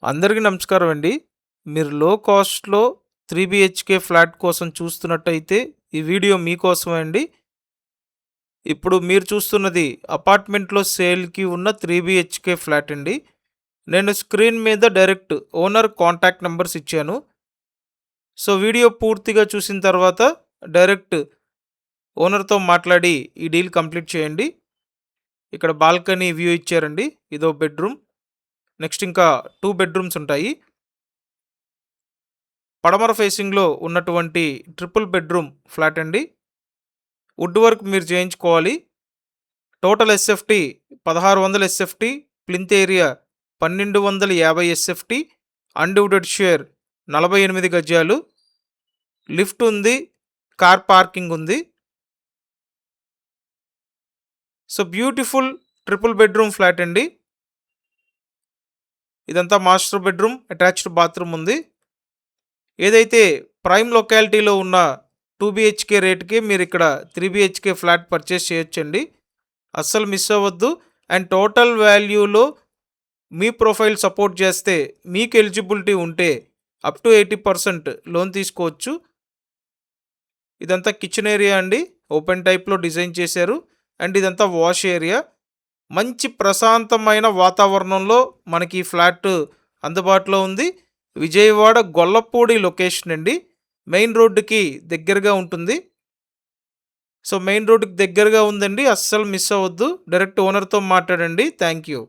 అందరికీ నమస్కారం అండి. మీరు లో కాస్ట్‌లో 3 బీహెచ్‌కే ఫ్లాట్ కోసం చూస్తున్నట్టయితే ఈ వీడియో మీకోసమే అండి. ఇప్పుడు మీరు చూస్తున్నది అపార్ట్మెంట్‌లో సేల్‌కి ఉన్న 3 బీహెచ్‌కే ఫ్లాట్ అండి. నేను స్క్రీన్ మీద డైరెక్ట్ ఓనర్ కాంటాక్ట్ నంబర్స్ ఇచ్చాను. సో, వీడియో పూర్తిగా చూసిన తర్వాత డైరెక్ట్ ఓనర్‌తో మాట్లాడి ఈ డీల్ కంప్లీట్ చేయండి. ఇక్కడ బాల్కనీ వ్యూ ఇచ్చారండి. ఇదో బెడ్‌రూమ్. నెక్స్ట్ ఇంకా 2 బెడ్‌రూమ్స్ ఉంటాయి. పడమర ఫేసింగ్‌లో ఉన్నటువంటి ట్రిపుల్ బెడ్‌రూమ్ ఫ్లాట్ అండి. వుడ్ వర్క్ మీరు చేయించుకోవాలి. Total SFT 1600 SFT, plinth area 1250 SFT, undivided share 48 గజాలు, లిఫ్ట్ ఉంది, కార్ పార్కింగ్ ఉంది. So, beautiful triple bedroom flat అండి. ఇదంతా మాస్టర్ బెడ్‌రూమ్, అటాచ్డ్ బాత్రూమ్ ఉంది. ఏదైతే ప్రైమ్ లొకాలిటీలో ఉన్న 2 బీహెచ్‌కే రేట్‌కి మీరిక్కడ 3 బీహెచ్‌కే ఫ్లాట్ పర్చేస్ చేయొచ్చండి. అస్సలు మిస్ అవ్వద్దు. అండ్ టోటల్ వాల్యూలో మీ ప్రొఫైల్ సపోర్ట్ చేస్తే మీకు ఎలిజిబిలిటీ ఉంటే అప్ టు 80% లోన్ తీసుకోవచ్చు. ఇదంతా కిచెన్ ఏరియా అండి. ఓపెన్ టైప్‌లో డిజైన్ చేశారు. అండ్ ఇదంతా వాష్ ఏరియా. మంచి ప్రశాంతమైన వాతావరణంలో మనకి ఈ ఫ్లాట్ అందుబాటులో ఉంది. విజయవాడ గొల్లపూడి లొకేషన్ అండి. మెయిన్ రోడ్డుకి దగ్గరగా ఉంటుంది. సో, మెయిన్ రోడ్డుకి దగ్గరగా ఉందండి. అస్సలు మిస్ అవ్వద్దు. డైరెక్ట్ ఓనర్‌తో మాట్లాడండి. Thank you.